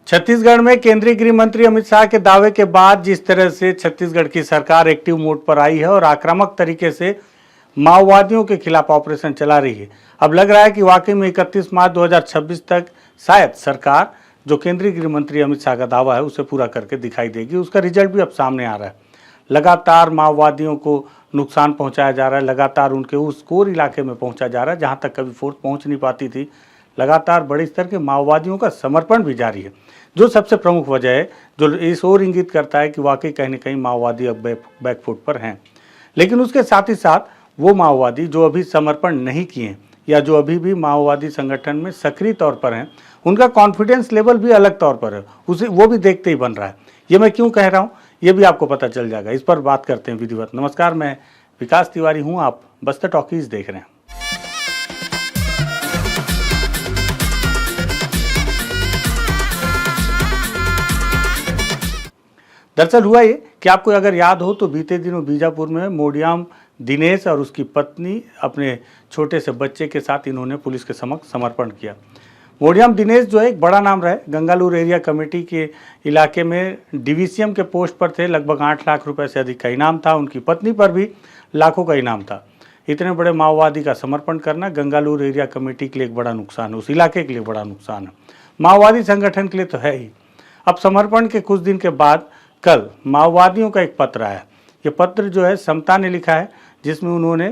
छत्तीसगढ़ में केंद्रीय गृह मंत्री अमित शाह के दावे के बाद जिस तरह से छत्तीसगढ़ की सरकार एक्टिव मोड पर आई है और आक्रामक तरीके से माओवादियों के खिलाफ ऑपरेशन चला रही है, अब लग रहा है कि वाकई में 31 मार्च 2026 तक शायद सरकार जो केंद्रीय गृह मंत्री अमित शाह का दावा है उसे पूरा करके दिखाई देगी। उसका रिजल्ट भी अब सामने आ रहा है। लगातार माओवादियों को नुकसान पहुंचाया जा रहा है, लगातार उनके उस कोर इलाके में पहुंचा जा रहा है जहां तक कभी फोर्स पहुंच नहीं पाती थी। लगातार बड़े स्तर के माओवादियों का समर्पण भी जारी है, जो सबसे प्रमुख वजह है, जो इस ओर इंगित करता है कि वाकई कहीं न कहीं माओवादी अब बैकफुट पर हैं। लेकिन उसके साथ ही साथ वो माओवादी जो अभी समर्पण नहीं किए हैं या जो अभी भी माओवादी संगठन में सक्रिय तौर पर हैं, उनका कॉन्फिडेंस लेवल भी अलग तौर पर है, उसे वो भी देखते ही बन रहा है। ये मैं क्यों कह रहा हूँ ये भी आपको पता चल जाएगा। इस पर बात करते हैं विधिवत। नमस्कार, मैं विकास तिवारी हूँ, आप बस्तर टॉकीज देख रहे हैं। दरअसल हुआ ये कि आपको अगर याद हो तो बीते दिनों बीजापुर में मोडियाम दिनेश और उसकी पत्नी अपने छोटे से बच्चे के साथ इन्होंने पुलिस के समक्ष समर्पण किया। मोडियाम दिनेश जो है एक बड़ा नाम रहा है, गंगालूर एरिया कमेटी के इलाके में डीवीसीएम के पोस्ट पर थे, लगभग 8 लाख रुपए से अधिक का इनाम था। उनकी पत्नी पर भी लाखों का इनाम था। इतने बड़े माओवादी का समर्पण करना गंगालूर एरिया कमेटी के लिए एक बड़ा नुकसान है, उस इलाके के लिए बड़ा नुकसान है, माओवादी संगठन के लिए तो है ही। अब समर्पण के कुछ दिन के बाद कल माओवादियों का एक पत्र आया। ये पत्र जो है समता ने लिखा है, जिसमें उन्होंने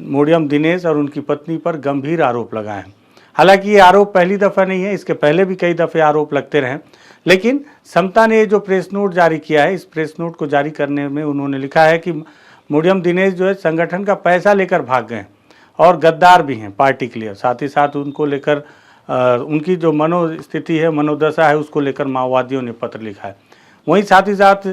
मोडियम दिनेश और उनकी पत्नी पर गंभीर आरोप लगाए हैं। हालांकि ये आरोप पहली दफ़ा नहीं है, इसके पहले भी कई दफ़े आरोप लगते रहे, लेकिन समता ने जो प्रेस नोट जारी किया है, इस प्रेस नोट को जारी करने में उन्होंने लिखा है कि मोडियम दिनेश जो है संगठन का पैसा लेकर भाग गए और गद्दार भी हैं पार्टी के लिए। साथ ही साथ उनको लेकर उनकी जो मनोस्थिति है, मनोदशा है, उसको लेकर माओवादियों ने पत्र लिखा है। वहीं साथ ही साथ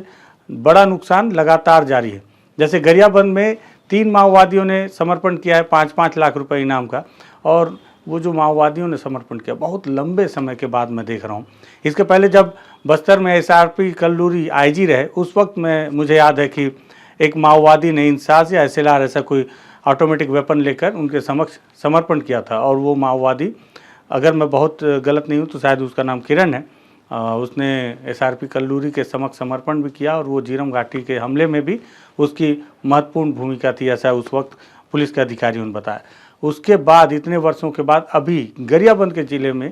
बड़ा नुकसान लगातार जारी है। जैसे गरियाबंद में 3 माओवादियों ने समर्पण किया है 5-5 लाख रुपए इनाम का, और वो जो माओवादियों ने समर्पण किया बहुत लंबे समय के बाद मैं देख रहा हूँ। इसके पहले जब बस्तर में एसआरपी कल्लूरी आईजी रहे, उस वक्त मुझे याद है कि एक माओवादी ने इंसास या एसएलआर ऐसा कोई ऑटोमेटिक वेपन लेकर उनके समक्ष समर्पण किया था। और वो माओवादी, अगर मैं बहुत गलत नहीं हूँ तो शायद उसका नाम किरण है, उसने एसआरपी कल्लूरी के समक्ष समर्पण भी किया और वो जीरम घाटी के हमले में भी उसकी महत्वपूर्ण भूमिका थी, ऐसा उस वक्त पुलिस के अधिकारियों ने बताया। उसके बाद इतने वर्षों के बाद अभी गरियाबंद के ज़िले में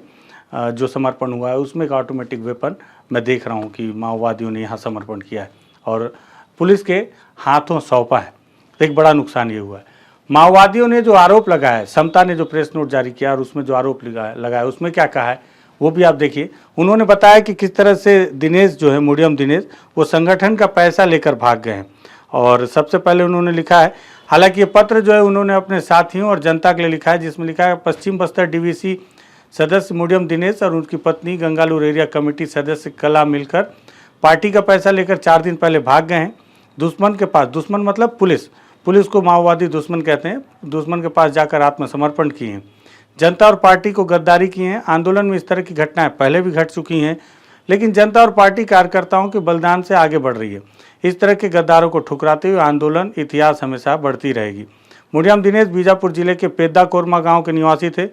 जो समर्पण हुआ है उसमें एक ऑटोमेटिक वेपन मैं देख रहा हूँ कि माओवादियों ने यहाँ समर्पण किया है और पुलिस के हाथों सौंपा है। तो एक बड़ा नुकसान ये हुआ है। माओवादियों ने जो आरोप लगाया है, समता ने जो प्रेस नोट जारी किया और उसमें जो आरोप लगाया उसमें क्या कहा है वो भी आप देखिए। उन्होंने बताया कि किस तरह से दिनेश जो है, मोडियम दिनेश, वो संगठन का पैसा लेकर भाग गए हैं। और सबसे पहले उन्होंने लिखा है, हालांकि ये पत्र जो है उन्होंने अपने साथियों और जनता के लिए लिखा है, जिसमें लिखा है पश्चिम बस्तर डीवीसी सदस्य मोडियम दिनेश और उनकी पत्नी गंगालूर एरिया कमेटी सदस्य कला मिलकर पार्टी का पैसा लेकर 4 दिन पहले भाग गए हैं। दुश्मन के पास, दुश्मन मतलब पुलिस को माओवादी दुश्मन कहते हैं, दुश्मन के पास जाकर आत्मसमर्पण किए हैं, जनता और पार्टी को गद्दारी की हैं। आंदोलन में इस तरह की घटनाएं पहले भी घट चुकी हैं, लेकिन जनता और पार्टी कार्यकर्ताओं के बलिदान से आगे बढ़ रही है। इस तरह के गद्दारों को ठुकराते हुए आंदोलन इतिहास हमेशा बढ़ती रहेगी। मोडियम दिनेश बीजापुर जिले के पेद्दा कोरमा गांव के निवासी थे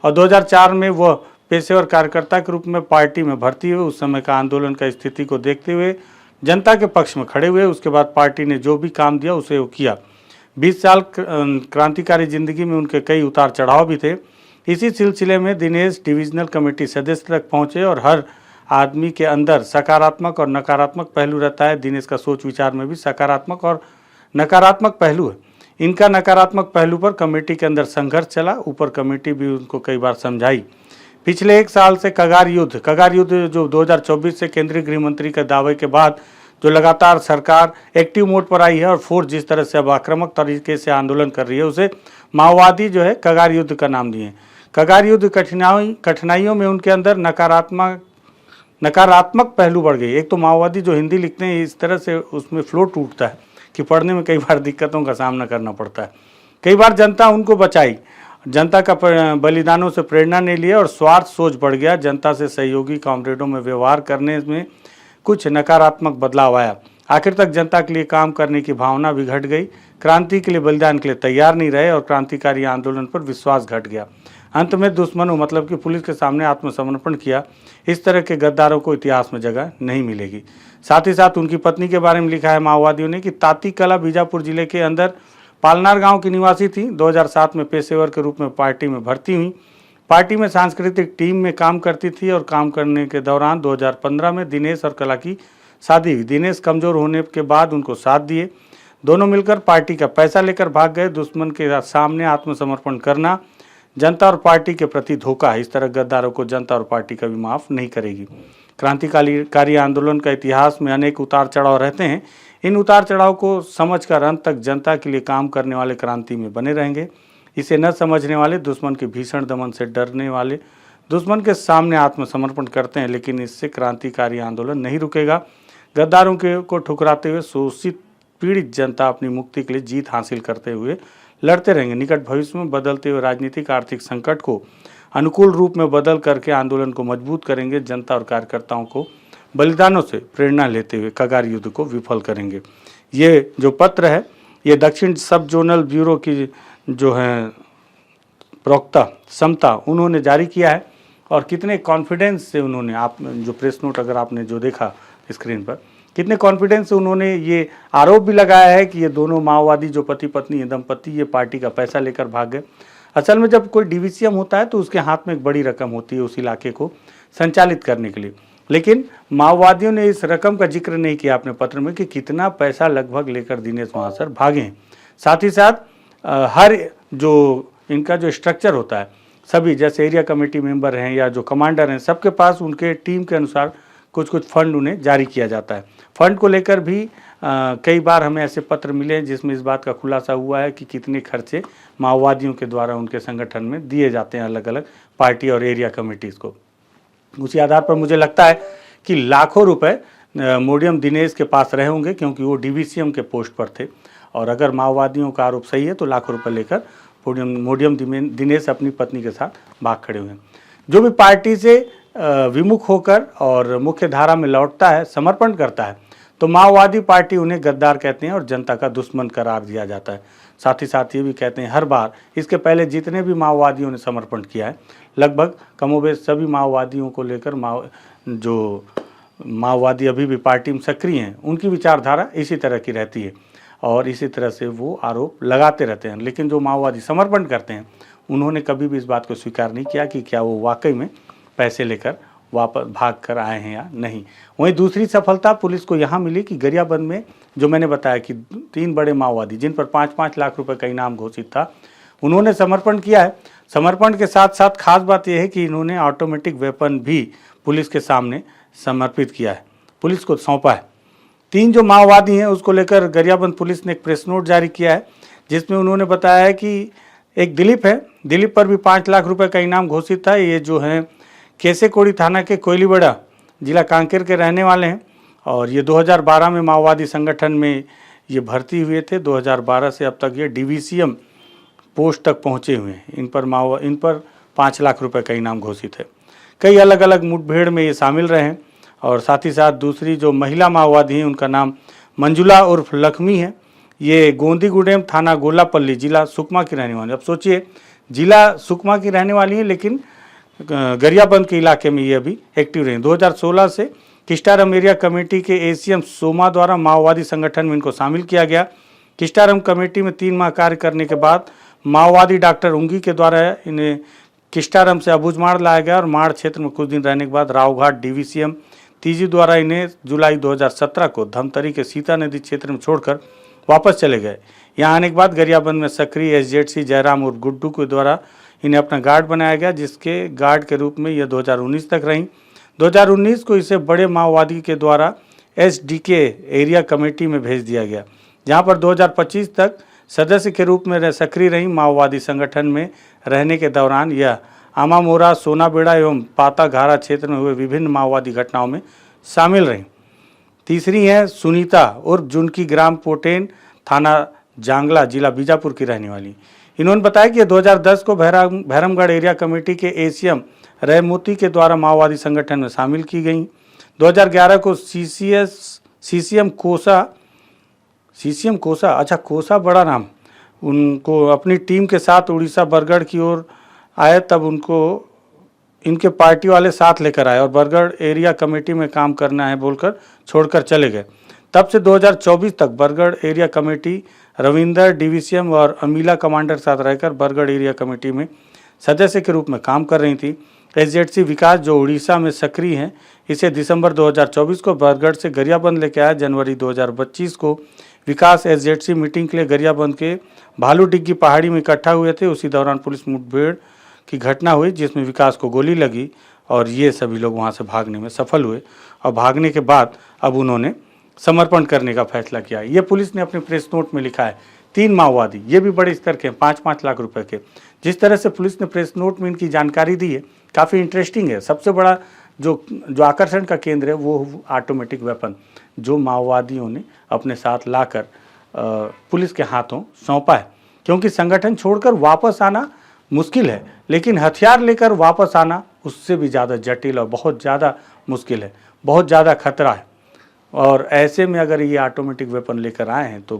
और 2004 में वह पेशेवर कार्यकर्ता के रूप में पार्टी में भर्ती हुए। उस समय का आंदोलन का स्थिति को देखते हुए जनता के पक्ष में खड़े हुए। उसके बाद पार्टी ने जो भी काम दिया उसे वो किया। 20 साल क्रांतिकारी जिंदगी में उनके कई उतार चढ़ाव भी थे। इसी सिलसिले में दिनेश डिविजनल कमेटी सदस्य तक पहुंचे और हर आदमी के अंदर सकारात्मक और नकारात्मक पहलू रहता है। दिनेश का सोच विचार में भी सकारात्मक और नकारात्मक पहलू है। इनका नकारात्मक पहलू पर कमेटी के अंदर संघर्ष चला, ऊपर कमेटी भी उनको कई बार समझाई। पिछले 1 साल से कगार युद्ध जो 2024 से केंद्रीय गृह मंत्री के दावे के बाद जो लगातार सरकार एक्टिव मोड पर आई है और फोर्स जिस तरह से अब आक्रामक तरीके से आंदोलन कर रही है, उसे माओवादी जो है कगार युद्ध का नाम दिए। कगार युद्ध कठिनाइयों में उनके अंदर नकारात्मक पहलू बढ़ गई। एक तो माओवादी जो हिंदी लिखते हैं इस तरह से उसमें फ्लो टूटता है कि पढ़ने में कई बार दिक्कतों का सामना करना पड़ता है। कई बार जनता उनको बचाई, जनता का बलिदानों से प्रेरणा नहीं लिया और स्वार्थ सोच बढ़ गया। जनता से सहयोगी कॉमरेडों में व्यवहार करने में कुछ नकारात्मक बदलाव आया। आखिर तक जनता के लिए काम करने की भावना भी घट गई। क्रांति के लिए बलिदान के लिए तैयार नहीं रहे और क्रांतिकारी आंदोलन पर विश्वास घट गया। अंत में दुश्मनों मतलब कि पुलिस के सामने आत्मसमर्पण किया। इस तरह के गद्दारों को इतिहास में जगह नहीं मिलेगी। साथ ही साथ उनकी पत्नी के बारे में लिखा है माओवादियों ने कि ताती कला बीजापुर जिले के अंदर पालनार गांव की निवासी थी। 2007 में पेशेवर के रूप में पार्टी में भर्ती हुई। पार्टी में सांस्कृतिक टीम में काम करती थी और काम करने के दौरान 2015 में दिनेश और कला की शादी हुई। दिनेश कमजोर होने के बाद उनको साथ दिए। दोनों मिलकर पार्टी का पैसा लेकर भाग गए। दुश्मन के सामने आत्मसमर्पण करना जनता और पार्टी के प्रति धोखा है। इस तरह गद्दारों को जनता और पार्टी कभी माफ नहीं करेगी। क्रांतिकारी आंदोलन का इतिहास में अनेक उतार चढ़ाव रहते हैं। इन उतार चढ़ाव को समझकर अंत तक जनता के लिए काम करने वाले क्रांति में बने रहेंगे। इसे न समझने वाले, दुश्मन के भीषण दमन से डरने वाले दुश्मन के सामने आत्मसमर्पण करते हैं, लेकिन इससे क्रांतिकारी आंदोलन नहीं रुकेगा। गद्दारों को ठुकराते हुए शोषित पीड़ित जनता अपनी मुक्ति के लिए जीत हासिल करते हुए लड़ते रहेंगे। निकट भविष्य में बदलते हुए राजनीतिक आर्थिक संकट को अनुकूल रूप में बदल करके आंदोलन को मजबूत करेंगे। जनता और कार्यकर्ताओं को बलिदानों से प्रेरणा लेते हुए कगार युद्ध को विफल करेंगे। ये जो पत्र है ये दक्षिण सब जोनल ब्यूरो की जो है प्रवक्ता समता उन्होंने जारी किया है। और कितने कॉन्फिडेंस से उन्होंने, आप जो प्रेस नोट अगर आपने जो देखा स्क्रीन पर, कितने कॉन्फिडेंस से उन्होंने ये आरोप भी लगाया है कि ये दोनों माओवादी जो पति पत्नी दंपति ये पार्टी का पैसा लेकर भाग गए। असल में जब कोई डीवीसीएम होता है तो उसके हाथ में एक बड़ी रकम होती है उस इलाके को संचालित करने के लिए, लेकिन माओवादियों ने इस रकम का जिक्र नहीं किया अपने पत्र में कि कितना पैसा लगभग लेकर दिनेश वहाँ से भागे हैं। साथ ही साथ हर जो इनका जो स्ट्रक्चर होता है, सभी जैसे एरिया कमेटी मेंबर हैं या जो कमांडर हैं, सबके पास उनके टीम के अनुसार कुछ कुछ फंड उन्हें जारी किया जाता है। फंड को लेकर भी कई बार हमें ऐसे पत्र मिले जिसमें इस बात का खुलासा हुआ है कि कितने खर्चे माओवादियों के द्वारा उनके संगठन में दिए जाते हैं अलग अलग पार्टी और एरिया कमेटीज़ को। उसी आधार पर मुझे लगता है कि लाखों रुपए मोडियम दिनेश के पास रहे होंगे, क्योंकि वो डीवीसीएम के पोस्ट पर थे। और अगर माओवादियों का आरोप सही है तो लाखों रुपए लेकर मोडियम दिनेश अपनी पत्नी के साथ भाग खड़े हुए हैं। जो भी पार्टी से विमुख होकर और मुख्य धारा में लौटता है, समर्पण करता है, तो माओवादी पार्टी उन्हें गद्दार कहते हैं और जनता का दुश्मन करार दिया जाता है। साथ ही साथ ये भी कहते हैं हर बार, इसके पहले जितने भी माओवादियों ने समर्पण किया है, लगभग कमोबेश सभी माओवादियों को लेकर जो माओवादी अभी भी पार्टी में सक्रिय हैं, उनकी विचारधारा इसी तरह की रहती है और इसी तरह से वो आरोप लगाते रहते हैं। लेकिन जो माओवादी समर्पण करते हैं उन्होंने कभी भी इस बात को स्वीकार नहीं किया कि क्या वो वाकई में पैसे लेकर वापस भाग कर आए हैं या नहीं। वहीं दूसरी सफलता पुलिस को यहाँ मिली कि गरियाबंद में जो मैंने बताया कि 3 बड़े माओवादी जिन पर 5-5 लाख रुपए का इनाम घोषित था, उन्होंने समर्पण किया है। समर्पण के साथ साथ खास बात यह है कि इन्होंने ऑटोमेटिक वेपन भी पुलिस के सामने समर्पित किया है, पुलिस को सौंपा है। 3 जो माओवादी हैं उसको लेकर गरियाबंद पुलिस ने एक प्रेस नोट जारी किया है, जिसमें उन्होंने बताया है कि एक दिलीप है, दिलीप पर भी 5 लाख रुपए का इनाम घोषित था। ये जो है केसेकोड़ी थाना के कोयलीबड़ा जिला कांकेर के रहने वाले हैं और ये 2012 में माओवादी संगठन में ये भर्ती हुए थे। 2012 से अब तक ये डीवीसीएम पोस्ट तक पहुंचे हुए हैं। इन पर 5 लाख रुपए का इनाम घोषित है। कई अलग अलग मुठभेड़ में ये शामिल रहे हैं। और साथ ही साथ दूसरी जो महिला माओवादी हैं उनका नाम मंजुला उर्फ लक्ष्मी है। ये गोंदीगुडेम थाना गोलापल्ली जिला सुकमा की रहने वाली। अब सोचिए, जिला सुकमा की रहने वाली है लेकिन गरियाबंद के इलाके में ये अभी एक्टिव रही। 2016 से किस्टारम एरिया कमेटी के एसीएम सोमा द्वारा माओवादी संगठन में इनको शामिल किया गया। किस्टारम कमेटी में 3 माह कार्य करने के बाद माओवादी डॉक्टर उंगी के द्वारा इन्हें किस्टारम से अबूझमाड़ लाया गया और माड़ क्षेत्र में कुछ दिन रहने के बाद रावघाट डीवीसीएम तीजी द्वारा इन्हें जुलाई 2017 को धमतरी के सीता नदी क्षेत्र में छोड़कर वापस चले गए। यहाँ आने के बाद गरियाबंद में सक्रिय एसजेडसी जयराम और गुड्डू के द्वारा इन्हें अपना गार्ड बनाया गया, जिसके गार्ड के रूप में यह 2019 तक रहीं। 2019 को इसे बड़े माओवादी के द्वारा एसडीके एरिया कमेटी में भेज दिया गया, जहां पर 2025 तक सदस्य के रूप में सक्रिय रहीं। माओवादी संगठन में रहने के दौरान यह आमामोरा, सोनाबेड़ा एवं पाताघारा क्षेत्र में हुए विभिन्न माओवादी घटनाओं में शामिल रहीं। तीसरी है सुनीता उर्फ जुनकी, ग्राम पोटेन, थाना जांगला, जिला बीजापुर की रहने वाली। इन्होंने बताया कि 2010 को भैरमगढ़ एरिया कमेटी के एसीएम रहमोती के द्वारा माओवादी संगठन में शामिल की गई। 2011 को सीसीएम कोसा, अच्छा कोसा बड़ा नाम, उनको अपनी टीम के साथ उड़ीसा बरगढ़ की ओर आए तब उनको इनके पार्टी वाले साथ लेकर आए और बरगढ़ एरिया कमेटी में काम करना है बोलकर छोड़कर चले गए। तब से 2024 तक Bargarh area committee Ravinder DVCM और अमीला कमांडर के साथ रहकर बरगढ़ एरिया कमेटी में सदस्य के रूप में काम कर रही थी। एसजेडसी विकास जो उड़ीसा में सक्रिय हैं, इसे दिसंबर 2024 को बरगढ़ से गरियाबंद लेके आया। जनवरी 2025 को विकास एसजेडसी मीटिंग के लिए गरियाबंद के भालू डिग्गी पहाड़ी में इकट्ठा हुए थे। उसी दौरान पुलिस मुठभेड़ की घटना हुई जिसमें विकास को गोली लगी और ये सभी लोग वहाँ से भागने में सफल हुए और भागने के बाद अब उन्होंने समर्पण करने का फैसला किया। ये पुलिस ने अपने प्रेस नोट में लिखा है। 3 माओवादी, ये भी बड़े स्तर के, 5-5 लाख रुपए के। जिस तरह से पुलिस ने प्रेस नोट में इनकी जानकारी दी है काफ़ी इंटरेस्टिंग है। सबसे बड़ा जो आकर्षण का केंद्र है वो ऑटोमेटिक वेपन जो माओवादियों ने अपने साथ लाकर पुलिस के हाथों सौंपा है, क्योंकि संगठन छोड़कर वापस आना मुश्किल है, लेकिन हथियार लेकर वापस आना उससे भी ज़्यादा जटिल और बहुत ज़्यादा मुश्किल है, बहुत ज़्यादा खतरा है। और ऐसे में अगर ये ऑटोमेटिक वेपन लेकर आए हैं तो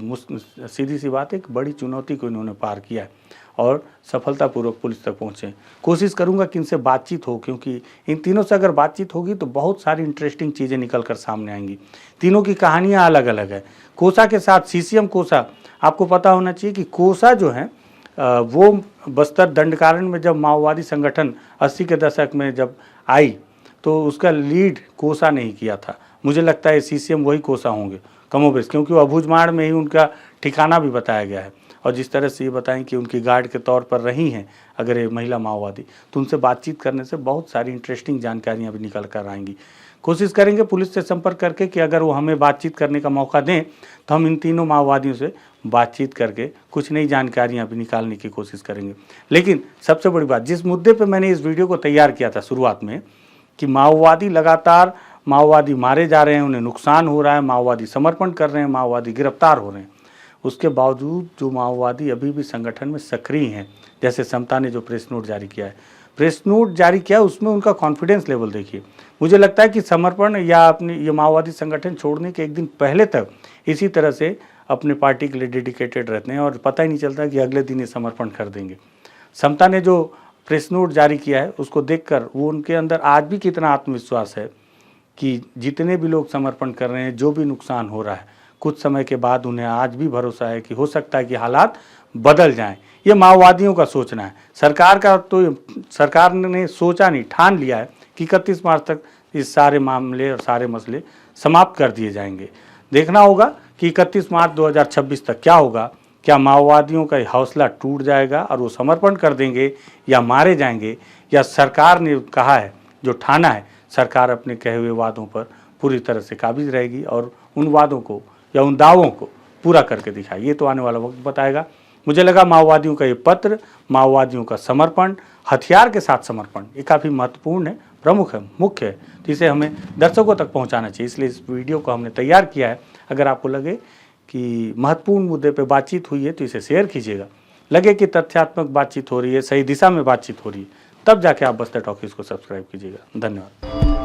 सीधी सी बात है, एक बड़ी चुनौती को इन्होंने पार किया है और सफलतापूर्वक पुलिस तक पहुँचे। कोशिश करूँगा कि इनसे बातचीत हो, क्योंकि इन तीनों से अगर बातचीत होगी तो बहुत सारी इंटरेस्टिंग चीज़ें निकल कर सामने आएंगी। तीनों की कहानियाँ अलग अलग है। कोसा के साथ सीसीएम कोसा, आपको पता होना चाहिए कि कोसा जो है वो बस्तर दंडकारण्य में जब माओवादी संगठन 80 के दशक में जब आई तो उसका लीड कोसा ने ही किया था। मुझे लगता है सीसीएम वही कोसा होंगे कमोबेश, क्योंकि वो अबूझमाड़ में ही उनका ठिकाना भी बताया गया है। और जिस तरह से ये बताएं कि उनकी गार्ड के तौर पर रही हैं अगर ये महिला माओवादी, तो उनसे बातचीत करने से बहुत सारी इंटरेस्टिंग जानकारियाँ भी निकल कर आएंगी। कोशिश करेंगे पुलिस से संपर्क करके कि अगर वो हमें बातचीत करने का मौका दें तो हम इन तीनों माओवादियों से बातचीत करके कुछ नई जानकारियां भी निकालने की कोशिश करेंगे। लेकिन सबसे बड़ी बात, जिस मुद्दे पे मैंने इस वीडियो को तैयार किया था शुरुआत में कि माओवादी लगातार माओवादी मारे जा रहे हैं, उन्हें नुकसान हो रहा है, माओवादी समर्पण कर रहे हैं, माओवादी गिरफ्तार हो रहे हैं, उसके बावजूद जो माओवादी अभी भी संगठन में सक्रिय हैं, जैसे समता ने जो प्रेस नोट जारी किया है, प्रेस नोट जारी किया उसमें उनका कॉन्फिडेंस लेवल देखिए। मुझे लगता है कि समर्पण या अपने ये माओवादी संगठन छोड़ने के एक दिन पहले तक इसी तरह से अपने पार्टी के लिए डेडिकेटेड रहते हैं और पता ही नहीं चलता कि अगले दिन ये समर्पण कर देंगे। समता ने जो प्रेस नोट जारी किया है उसको देखकर वो उनके अंदर आज भी कितना आत्मविश्वास है कि जितने भी लोग समर्पण कर रहे हैं, जो भी नुकसान हो रहा है, कुछ समय के बाद उन्हें आज भी भरोसा है कि हो सकता है कि हालात बदल जाएं। ये माओवादियों का सोचना है। सरकार का तो सरकार ने सोचा नहीं, ठान लिया है कि 31 मार्च तक इस सारे मामले और सारे मसले समाप्त कर दिए जाएंगे। देखना होगा कि 31 मार्च 2026 तक क्या होगा। क्या माओवादियों का हौसला टूट जाएगा और वो समर्पण कर देंगे या मारे जाएंगे, या सरकार ने कहा है जो ठाना है, सरकार अपने कहे हुए वादों पर पूरी तरह से काबिज रहेगी और उन वादों को या उन दावों को पूरा करके दिखाए। ये तो आने वाला वक्त बताएगा। मुझे लगा माओवादियों का ये पत्र, माओवादियों का समर्पण, हथियार के साथ समर्पण, ये काफ़ी महत्वपूर्ण है, प्रमुख है, मुख्य है, जिसे हमें दर्शकों तक पहुंचाना चाहिए। इसलिए इस वीडियो को हमने तैयार किया है। अगर आपको लगे कि महत्वपूर्ण मुद्दे पे बातचीत हुई है तो इसे शेयर कीजिएगा। लगे कि तथ्यात्मक बातचीत हो रही है, सही दिशा में बातचीत हो रही है, तब जाके आप बस्तर टॉकीज को सब्सक्राइब कीजिएगा। धन्यवाद।